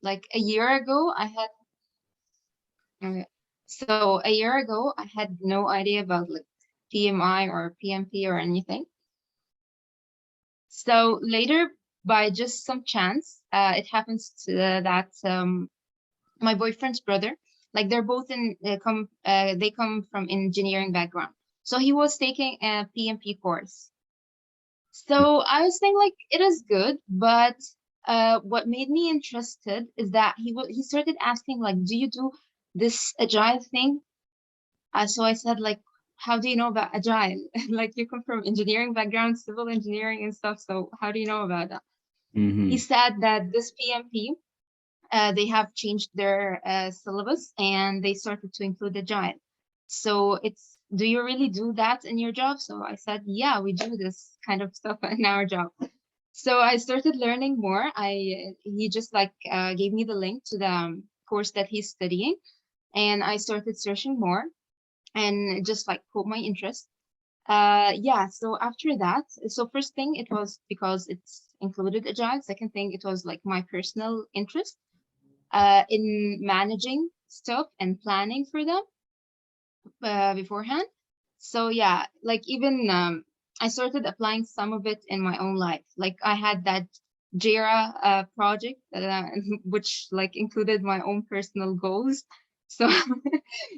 like a year ago, I had okay. So a year ago, I had no idea about like PMI or PMP or anything. So later, by just some chance, it happens to, that my boyfriend's brother, like they're both in they come from engineering background. So he was taking a PMP course. So I was thinking like it is good, but what made me interested is that he started asking like, do you do this agile thing? So I said like, how do you know about agile? Like you come from engineering background, civil engineering and stuff. So how do you know about that? He Mm-hmm. said that this PMP, they have changed their syllabus and they started to include agile. So do you really do that in your job? So I said, yeah, we do this kind of stuff in our job. So I started learning more. He just like gave me the link to the course that he's studying, and I started searching more, and it just like caught my interest. Yeah, so after that, so first thing it was because it's included agile. Second thing, it was like my personal interest in managing stuff and planning for them beforehand. So yeah, like even I started applying some of it in my own life. Like I had that Jira project which like included my own personal goals. So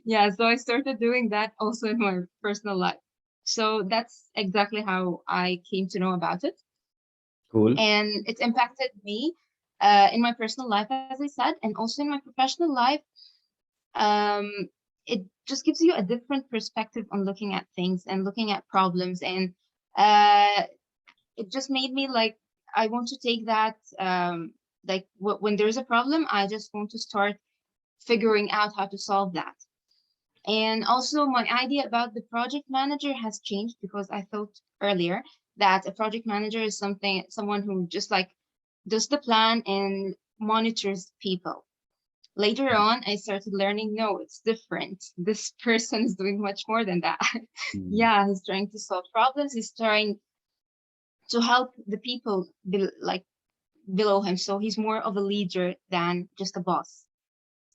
yeah, so I started doing that also in my personal life. So that's exactly how I came to know about it. Cool. And it impacted me in my personal life, as I said, and also in my professional life. um, it just gives you a different perspective on looking at things and looking at problems. And uh, it just made me like, I want to take that, like when there's a problem, I just want to start figuring out how to solve that. And also my idea about the project manager has changed because I thought earlier that a project manager is someone who just like does the plan and monitors people. Later on, I started learning, no, it's different. This person is doing much more than that. Mm. Yeah, he's trying to solve problems. He's trying to help the people like below him. So he's more of a leader than just a boss.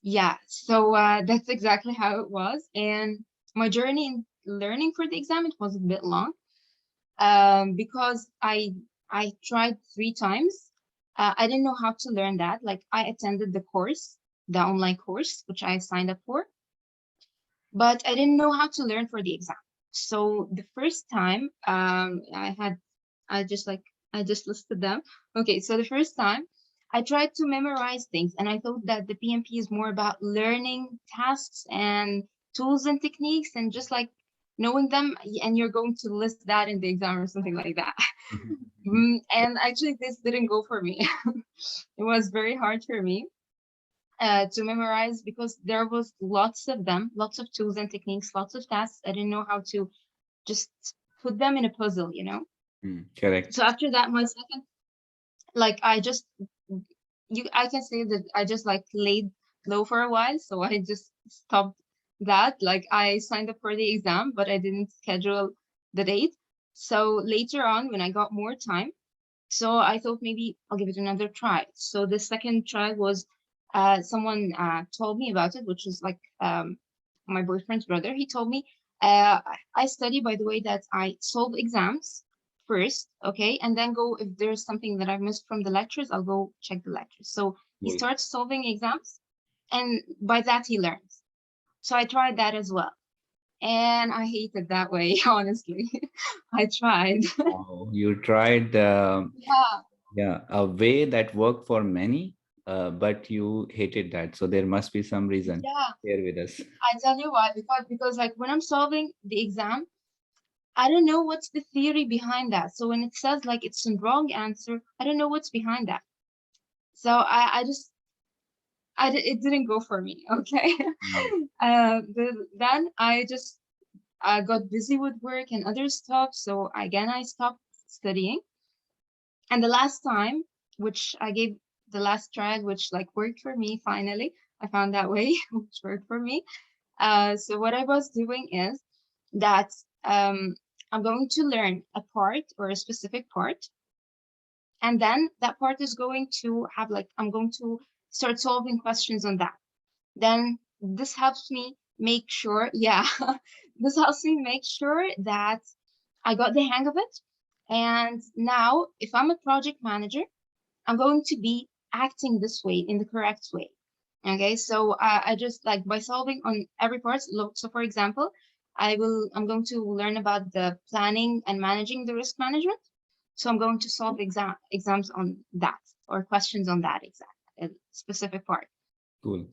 Yeah, so that's exactly how it was. And my journey in learning for the exam, it was a bit long because I tried 3 times. I didn't know how to learn that. Like I attended the course, the online course, which I signed up for, but I didn't know how to learn for the exam. So the first time, I just like, I just listed them. Okay, so the first time I tried to memorize things, and I thought that the PMP is more about learning tasks and tools and techniques and just like knowing them, and you're going to list that in the exam or something like that. And actually, this didn't go for me. It was very hard for me to memorize because there was lots of them, lots of tools and techniques, lots of tasks. I didn't know how to just put them in a puzzle, you know? Correct. So after that, my second, like I can say that I just like laid low for a while. So I just stopped that. Like I signed up for the exam, but I didn't schedule the date. So later on, when I got more time, so I thought maybe I'll give it another try. So the second try was someone told me about it, which is like my boyfriend's brother. He told me I study by the way that I solve exams first, okay, and then go if there's something that I missed from the lectures, I'll go check the lectures. So he Cool. starts solving exams, and by that he learns. So I tried that as well, and I hated that way, honestly. I tried. Wow. You tried, Yeah. yeah, a way that worked for many, but you hated that. So there must be some reason. Yeah. Share with us. I tell you why, because like when I'm solving the exam, I don't know what's the theory behind that. So when it says like it's a wrong answer, I don't know what's behind that. So I just it didn't go for me. Okay. Mm. Then I just got busy with work and other stuff. So again I stopped studying. And the last time, which I gave the last try, which like worked for me finally, I found that way which worked for me. So what I was doing is that I'm going to learn a part or a specific part, And then that part is going to have like, I'm going to start solving questions on that. Then this helps me make sure, yeah, this helps me make sure that I got the hang of it. And now, if I'm a project manager, I'm going to be acting this way in the correct way. Okay, so I just like by solving on every part. So for example, I'm going to learn about the planning and managing the risk management. So I'm going to solve exams on that or questions on that exact specific part. Cool.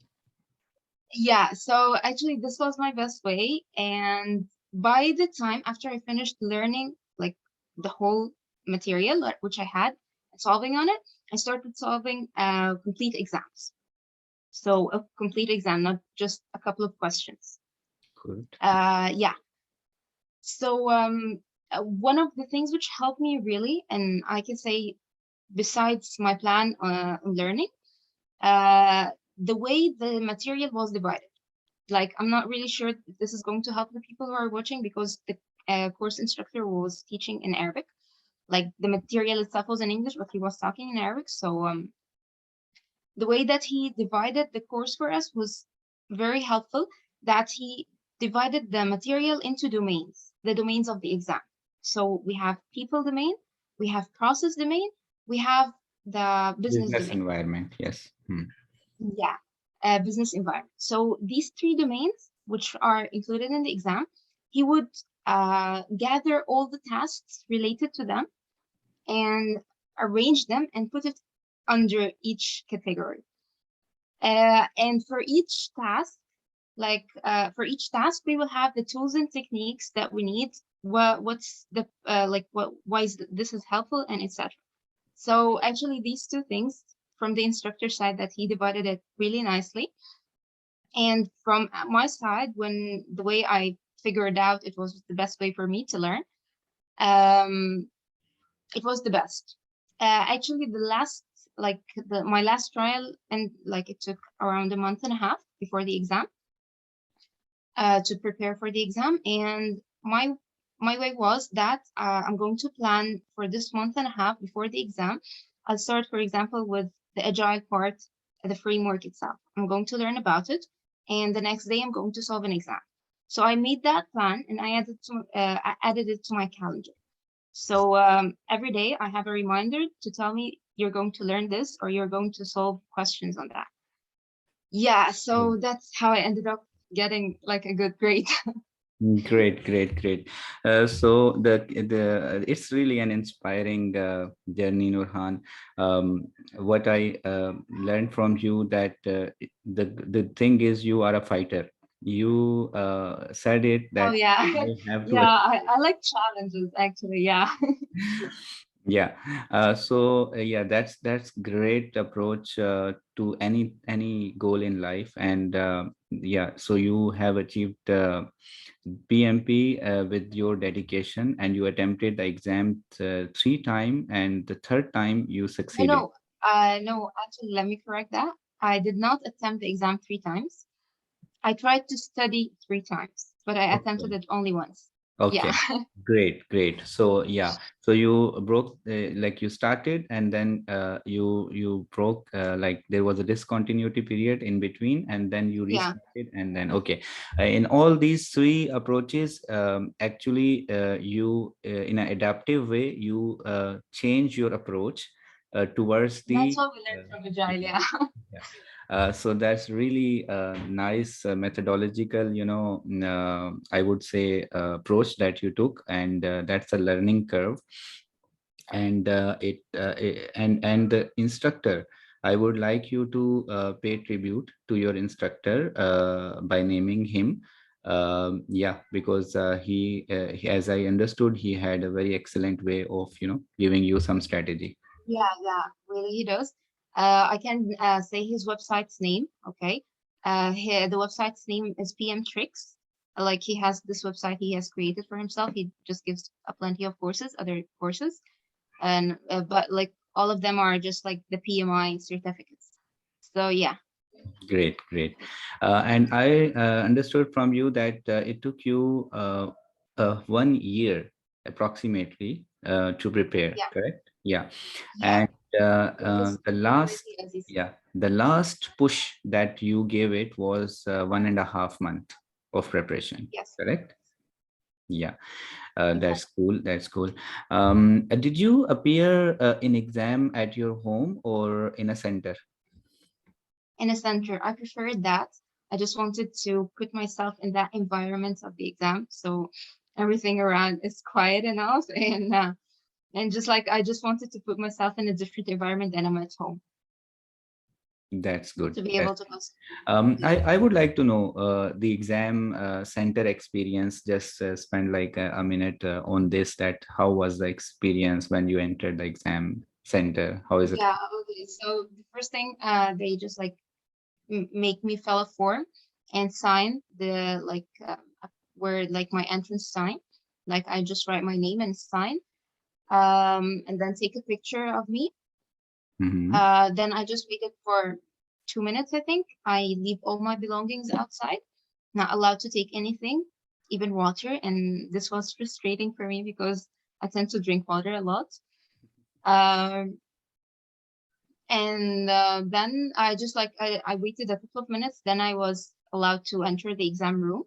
Yeah, so actually this was my best way. And by the time after I finished learning like the whole material which I had solving on it, I started solving complete exams. So a complete exam, not just a couple of questions. Good. Yeah. So one of the things which helped me really, and I can say besides my plan on learning, uh, the way the material was divided. Like, I'm not really sure if this is going to help the people who are watching because the course instructor was teaching in Arabic. Like, the material itself was in English, but he was talking in Arabic. So, the way that he divided the course for us was very helpful, that he divided the material into domains, the domains of the exam. So we have people domain, we have process domain, we have the business Business domain. environment. Yes. Yeah, business environment. So these three domains, which are included in the exam, he would gather all the tasks related to them and arrange them and put it under each category. And for each task, for each task, we will have the tools and techniques that we need. What's the why is this is helpful and etc. So actually, these two things from the instructor side that he divided it really nicely, and from my side, when the way I figured out it was the best way for me to learn, um, it was the best. Actually, the last my last trial, and like it took around a month and a half before the exam to prepare for the exam. And my way was that I'm going to plan for this month and a half before the exam. I'll start, for example, with the agile part, the framework itself. I'm going to learn about it, and the next day I'm going to solve an exam. So I made that plan and I added it to my calendar. So every day I have a reminder to tell me you're going to learn this or you're going to solve questions on that. Yeah, so that's how I ended up getting like a good grade. Great, great, great. So it's really an inspiring journey, Nurhan. What I learned from you that the thing is you are a fighter. You said it Oh that yeah. I have to. Yeah, I like challenges actually. Yeah. Yeah. Yeah, that's great approach to any goal in life, and yeah, so you have achieved PMP with your dedication, and you attempted the exam 3 times, and the third time you No, succeeded. no, no, actually, let me correct that. I did not attempt the exam 3 times. I tried to study 3 times, but I attempted Okay. it only once. Yeah. Okay, great, great. So yeah, so you broke like you started, and then you broke like there was a discontinuity period in between, and then you Yeah. restarted, and then okay. In all these three approaches, actually, you in an adaptive way you change your approach towards That's the what we learned from Agile. yeah. Yeah. Yeah. So that's really nice methodological, I would say approach that you took, and that's a learning curve. And and the instructor, I would like you to pay tribute to your instructor by naming him. Yeah, because as I understood, he had a very excellent way of, giving you some strategy. Yeah, yeah, really he does. I can say his website's name, okay? The website's name is PM Tricks. Like he has this website he has created for himself. He just gives a plenty of courses, other courses, and but like all of them are just like the PMI certificates. So yeah, Great, great. And I understood from you that it took you 1 year approximately to prepare, yeah, correct? Yeah. Yeah, And it was the very last, busy, as you said. yeah, the last push that you gave it was 1.5 month of preparation, Yes, correct? Yeah. That's exactly. cool. That's cool. Did you appear in exam at your home or in a center? In a center, I preferred that. I just wanted to put myself in that environment of the exam, so everything around is quiet enough, and just like I just wanted to put myself in a different environment than I'm at home That's good. to be able to concentrate. Yeah. I would like to know the exam center experience. Just spend like a minute on this, that how was the experience when you entered the exam center? How is it? Yeah, okay. So the first thing, they just like make me fill a form and sign the where like my entrance sign. Like I just write my name and sign, and then take a picture of me. Mhm. Then I just waited for 2 minutes, I think. I leave all my belongings outside, not allowed to take anything, even water. And this was frustrating for me because I tend to drink water a lot. Um, and then I just like I waited a couple of minutes. Then I was allowed to enter the exam room.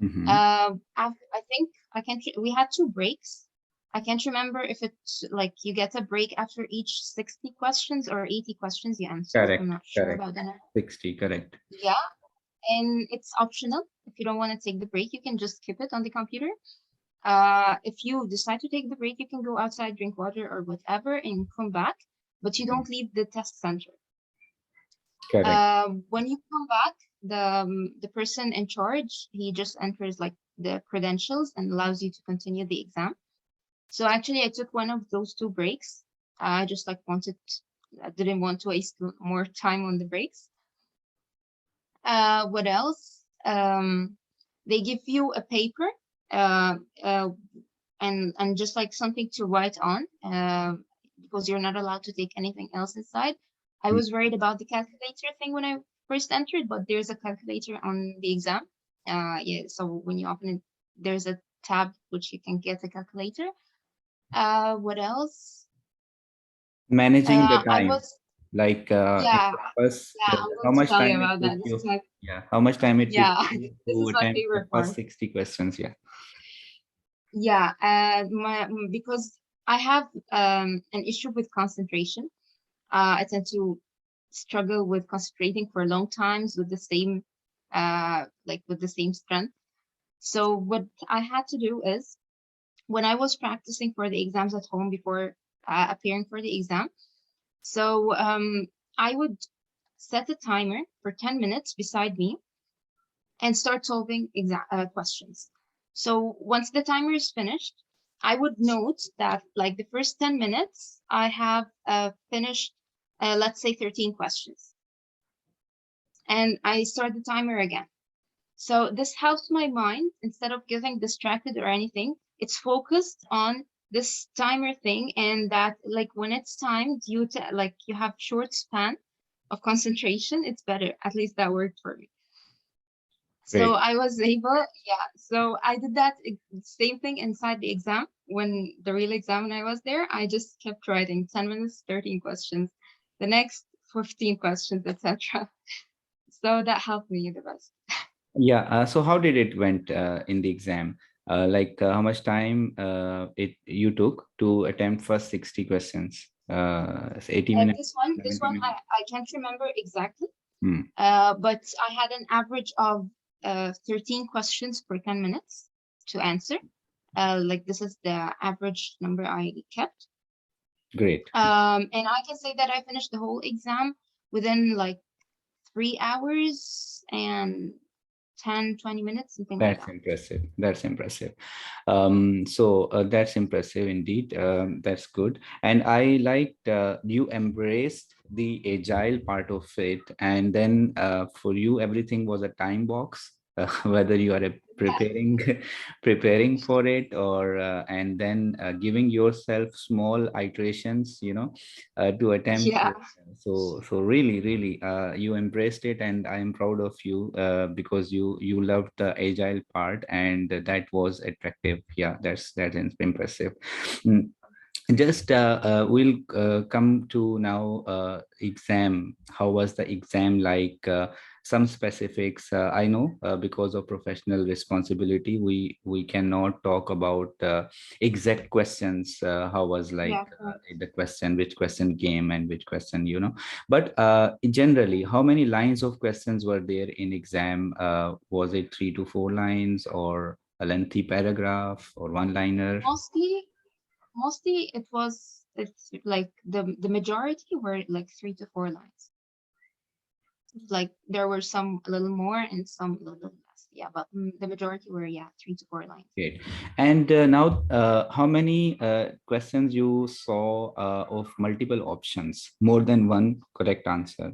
Mhm. I think I can't. We had two breaks. I can't remember if it's like you get a break after each 60 questions or 80 questions you answer. I'm Correct. not sure Correct. about that. 60. Correct. Yeah, and it's optional. If you don't want to take the break, you can just skip it on the computer. If you decide to take the break, you can go outside, drink water or whatever, and come back, but you Mhm. don't leave the test center. Correct. When you come back, the person in charge, he just enters like the credentials and allows you to continue the exam. So actually, I took one of those two breaks. I just like I didn't want to waste more time on the breaks. What else? They give you a paper, uh, uh, and just like something to write on, because you're not allowed to take anything else inside. I Mm. was worried about the calculator thing when I first entered, but there's a calculator on the exam. Yeah, so when you open it, there's a tab which you can get a calculator. What else? Managing the I time, was, like in yeah, the first, yeah, I'm how going to much tell you time it about took that. This is you? my, Yeah, how much time it took yeah, you this to is my attempt the favorite first part. 60 questions? Yeah. Yeah, because I have an issue with concentration. I tend to struggle with concentrating for long times with the same, with the same strength. So what I had to do is when I was practicing for the exams at home before appearing for the exam, so I would set a timer for 10 minutes beside me and start solving questions. So once the timer is finished, I would note that like the first 10 minutes, I have finished, let's say 13 questions, and I start the timer again. So this helps my mind instead of getting distracted or anything. It's focused on this timer thing, and that like when it's timed, you have short span of concentration. It's better. At least that worked for me. So Great. I was able, yeah. So I did that same thing inside the exam. When the real exam, when I was there, I just kept writing 10 minutes, 13 questions, the next 15 questions, etc. So that helped me the best. Yeah. So how did it went in the exam? How much time it you took to attempt first 60 questions? 80 And minutes, this 70 one, minutes? I can't remember exactly, Hmm. but I had an average of 13 questions per 10 minutes to answer. Like this is the average number I kept. Great. And I can say that I finished the whole exam within like 3 hours and 10, 20 minutes, something like That's that. impressive. That's impressive. That's impressive indeed. That's good. And I liked you embraced the agile part of it. And then for you, everything was a time box, whether you are preparing preparing for it or and then giving yourself small iterations, to attempt Yeah, it. So really, really, you embraced it, and I am proud of you because you loved the agile part, and that was attractive. Yeah, that's impressive. Mm. Just we'll come to now exam. How was the exam like? Some specifics. I know because of professional responsibility, we cannot talk about exact questions. How was like Yeah, correct. the question, which question came and which question, you know. But generally, how many lines of questions were there in exam? Was it 3 to 4 lines or a lengthy paragraph or one liner? Mostly it's like the majority were like 3 to 4 lines. Like there were some a little more and some a little less. Yeah, but the majority were, yeah, 3 to 4 lines. Great. And now, how many questions you saw of multiple options, more than one correct answer?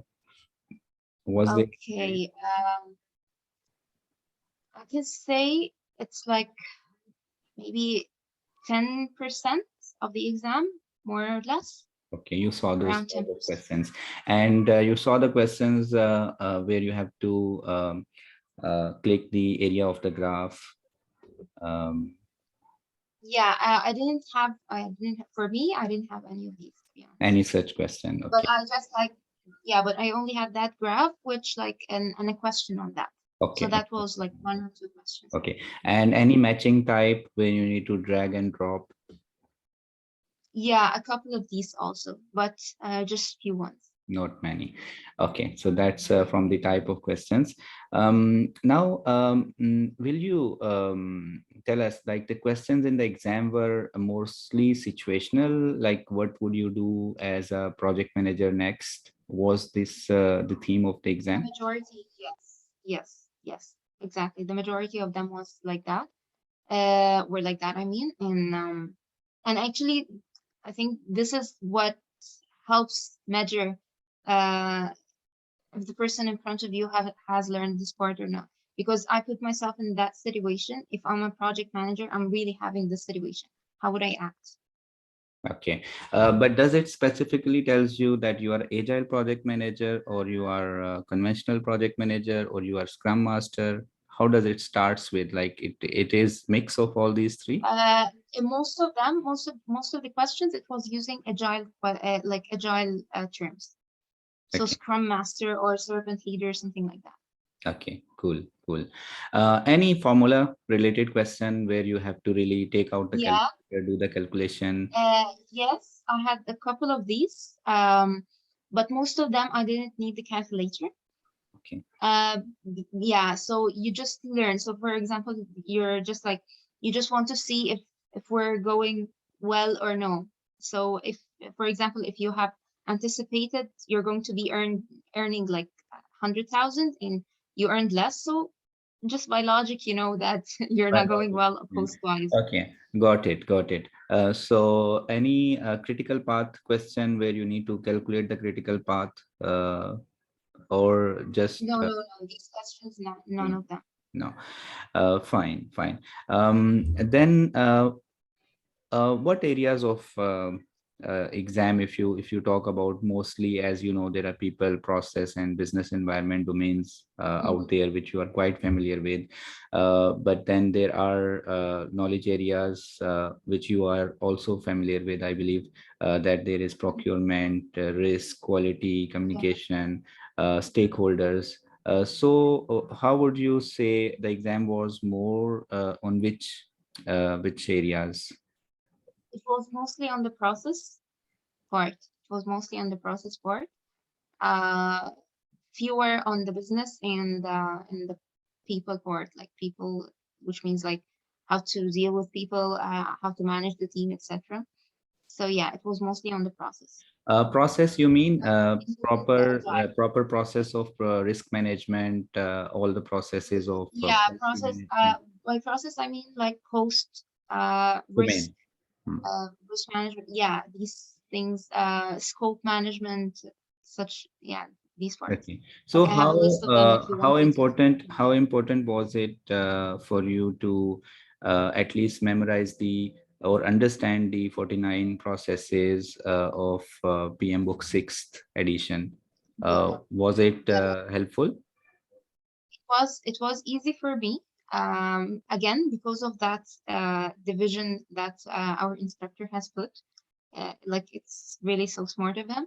Was there? Okay, I can say it's like maybe 10% of the exam, more or less, Okay, you saw those around type of 10%. questions, and you saw the questions where you have to click the area of the graph. Um, Yeah, for me, I didn't have any of these, to be honest. any such question? But Okay, I just like, yeah, but I only had that graph, which like, and a question on that. So okay, that was like 1 or 2 questions. okay. And any matching type where you need to drag and drop? Yeah, a couple of these also, but just few ones. Not many. Okay, so that's from the type of questions. Now, will you tell us, like, the questions in the exam were mostly situational, like what would you do as a project manager next? Was this the theme of the The exam? majority, yes, yes, exactly. The majority of them was like that. Were like that, I mean, and actually, I think this is what helps measure uh if the person in front of you has learned this part or not. Because I put myself in that situation. If I'm a project manager, I'm really having this situation. How would I act? Okay, but does it specifically tells you that you are agile project manager or you are a conventional project manager or you are scrum master? How does it starts with, like, it is mix of all these three? In most of them, most of the questions, it was using agile, like agile terms. So Okay, Scrum Master or Servant Leader, something like that. okay, cool, cool. Any formula related question where you have to really take out the Yeah, calculator, do the calculation? yes, I had a couple of these, but most of them I didn't need the calculator. Okay, Yeah, so you just learn. So for example, you're just like, you just want to see if we're going well or no. So if, for example, if you have anticipated you're going to be earning like 100,000 and you earned less, so just by logic, you know that you're not going biology. well Mm. post wise. Okay, got it, got it. So any critical path question where you need to calculate the critical path, or just No, no, no. These questions, none mm, of them. no? Fine, fine. Then what areas of exam, if you talk about, mostly, as you know, there are people, process, and business environment domains out Mhm. there which you are quite familiar with, but then there are knowledge areas which you are also familiar with, I believe, that there is procurement, risk, quality, Yeah. communication, stakeholders. So how would you say the exam was more on which areas? It was mostly on the process part. It was mostly on the process part. Uh, Fewer on the business and the people part, like people, which means like how to deal with people, how to manage the team, etc. So yeah, it was mostly on the process. Process, you mean Including the proper agile. proper process of risk management, all the processes of Yeah, quality process. management By process, I mean like post risk, domain. Hmm. risk management. Yeah, these things, scope management, such, yeah, these parts. Okay. Like So I have a list of them if you want me to. how important was it for you to at least memorize the or understand the 49 processes of PM Book 6th edition? Yeah, Was it yeah. helpful? It was easy for me. Again, because of that division that our instructor has put. Like it's really so smart of him.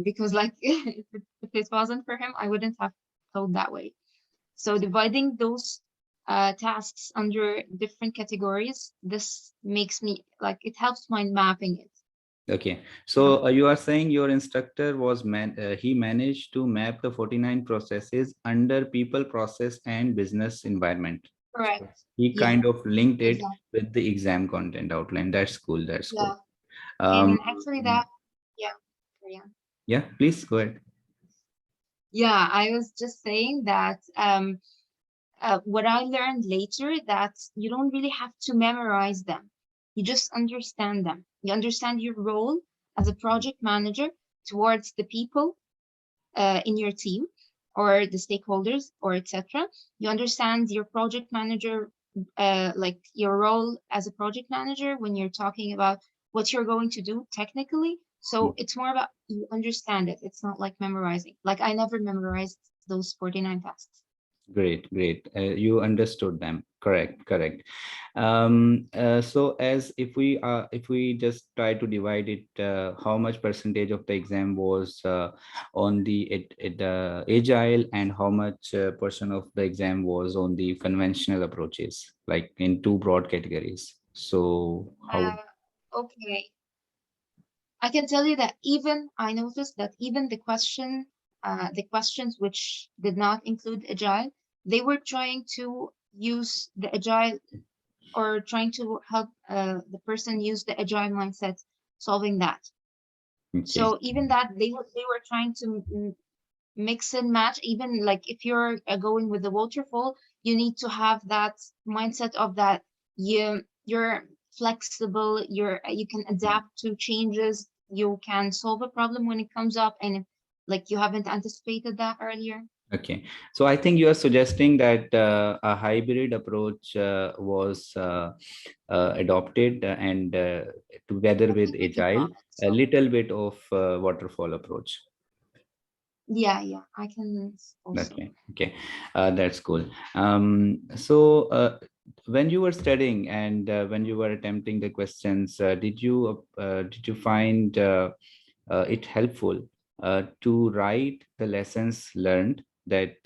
Because like if it wasn't for him, I wouldn't have thought that way. So dividing those tasks under different categories, this makes me like it helps mind mapping it, Okay, you know? so you are saying your instructor was he managed to map the 49 processes under people, process, and business environment. So Correct. he Yeah, kind of linked it exactly. with the exam content outline. That's cool. That's cool. Yeah. Um, And actually that, yeah, carry on. yeah, please go ahead. Yeah, I was just saying that what I learned later that you don't really have to memorize them. You just understand them. You understand your role as a project manager towards the people in your team or the stakeholders or etc. You understand your project manager, like your role as a project manager when you're talking about what you're going to do technically. So it's more about you understand it. It's not like memorizing. Like I never memorized those 49 tasks. Great, great. You understood them. Correct, correct. So as if we just try to divide it, how much percentage of the exam was on the agile, and how much portion of the exam was on the conventional approaches, like in two broad categories. So how? Okay, I can tell you that even I noticed that even the questions which did not include agile, they were trying to use the agile or trying to help the person use the agile mindset solving that. Okay, So even that they were trying to mix and match. Even like if you're going with the waterfall, you need to have that mindset of that you're flexible, you can adapt to changes, you can solve a problem when it comes up, and if, like you haven't anticipated that earlier. okay. So I think you are suggesting that a hybrid approach was adopted, and together I with think we can agile, call it a so. little bit of waterfall approach. Yeah, I can also. Okay, okay, that's cool. So when you were studying, and when you were attempting the questions, did you find it helpful to write the lessons learned, that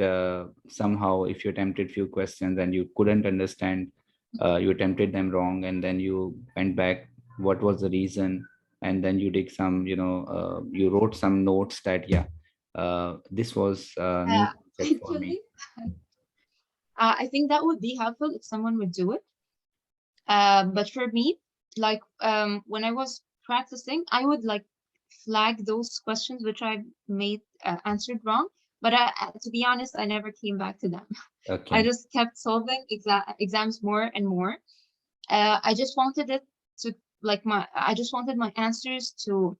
somehow if you attempted few questions and you couldn't understand, you attempted them wrong, and then you went back, what was the reason, and then you did some, you wrote some notes that, yeah, this was a new Uh, concept for me. Actually, I think that would be helpful if someone would do it. But for me, like when I was practicing, I would like flag those questions which I made answered wrong. But to be honest, I never came back to them. I Okay, just kept solving exams more and more. I just wanted it to I just wanted my answers to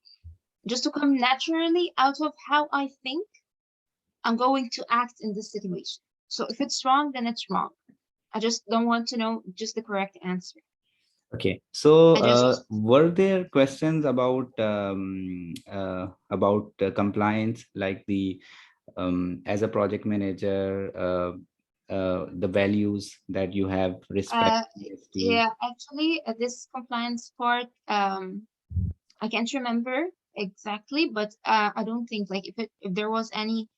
just to come naturally out of how I think I'm going to act in this situation. So if it's wrong, then it's wrong. I just don't want to know just the correct answer. okay. So I just were there questions about compliance, like the as a project manager, the values that you have: respect, Uh, honesty? yeah, actually, this compliance part, I can't remember exactly, but I don't think like if there was any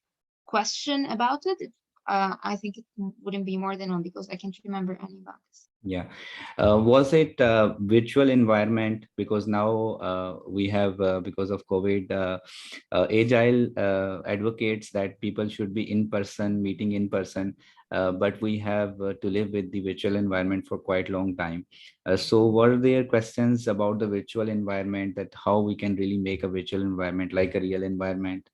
question about it, I think it wouldn't be more than one because I can't remember any about this. Yeah. Was it virtual environment? Because now we have, because of COVID, agile advocates that people should be in person, meeting in person, but we have to live with the virtual environment for quite a long time. So were there questions about the virtual environment, that how we can really make a virtual environment like a real environment?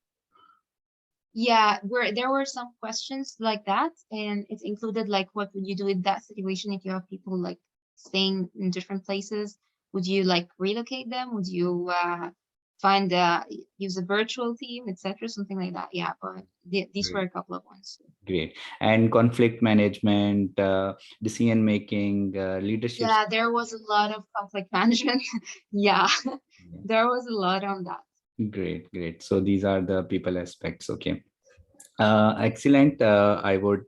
Yeah, there were some questions like that, and it included like what would you do in that situation if you have people like staying in different places? Would you like relocate them? Would you find use a virtual team, etc., something like that? Yeah, but these were a couple of ones. Great. And conflict management, decision making, leadership. Yeah, there was a lot of conflict management. Yeah, there was a lot on that. Great, great. So these are the people aspects. Okay. Excellent. I would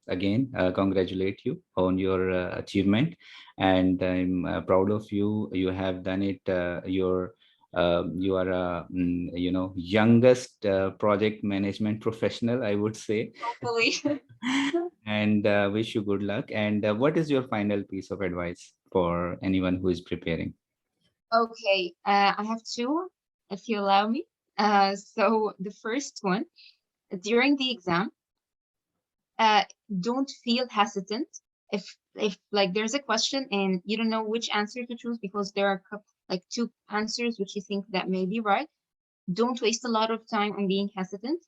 again congratulate you on your achievement, and I'm proud of you. You have done it. You are a youngest project management professional, I would say, Hopefully. and wish you good luck. And what is your final piece of advice for anyone who is preparing? Okay, I have two, if you allow me. So the first one, during the exam, uh, don't feel hesitant if like there's a question and you don't know which answer to choose because there are like two answers which you think that may be right. Don't waste a lot of time on being hesitant.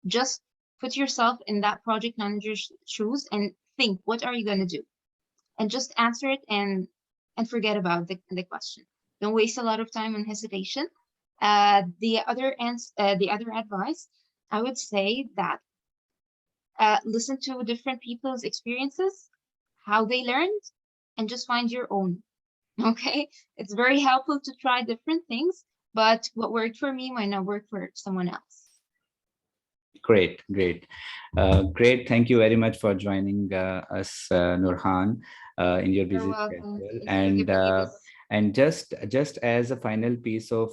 Just put yourself in that project manager's shoes and think, what are you going to do? And just answer it and forget about the question. Don't waste a lot of time on hesitation. The other advice, I would say that listen to different people's experiences, how they learned, and just find your own. Okay? It's very helpful to try different things, but what worked for me might not work for someone else. Great, great, great. Thank you very much for joining us, Nurhan, in your You're busy welcome. schedule. Thanks for giving me this. And just as a final piece of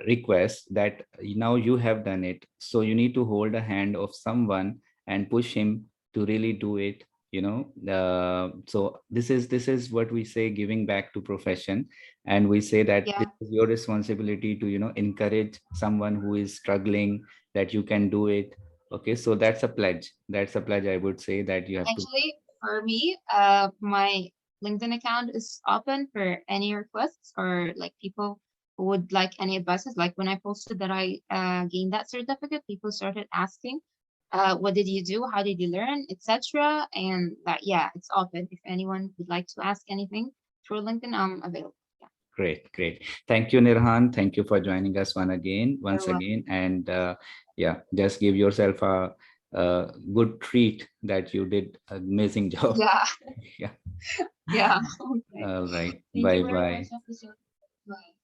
request, that now you have done it, so you need to hold a hand of someone and push him to really do it. So this is what we say, giving back to profession, and we say that this Yeah. is your responsibility to encourage someone who is struggling, that you can do it. Okay, so that's a pledge, I would say, that you have to. Actually, for me, my LinkedIn account is open for any requests or like people who would like any advices. Like when I posted that I gained that certificate, people started asking, what did you do? How did you learn, etc. And that, yeah, it's open. If anyone would like to ask anything through LinkedIn, I'm available. Yeah, Great, great. Thank you, Nirhan. Thank you for joining us you're once welcome. again. And yeah, just give yourself a good treat that you did an amazing job. Yeah, Yeah. yeah. Okay. All right. Thank you Bye very much, bye. episode. Bye.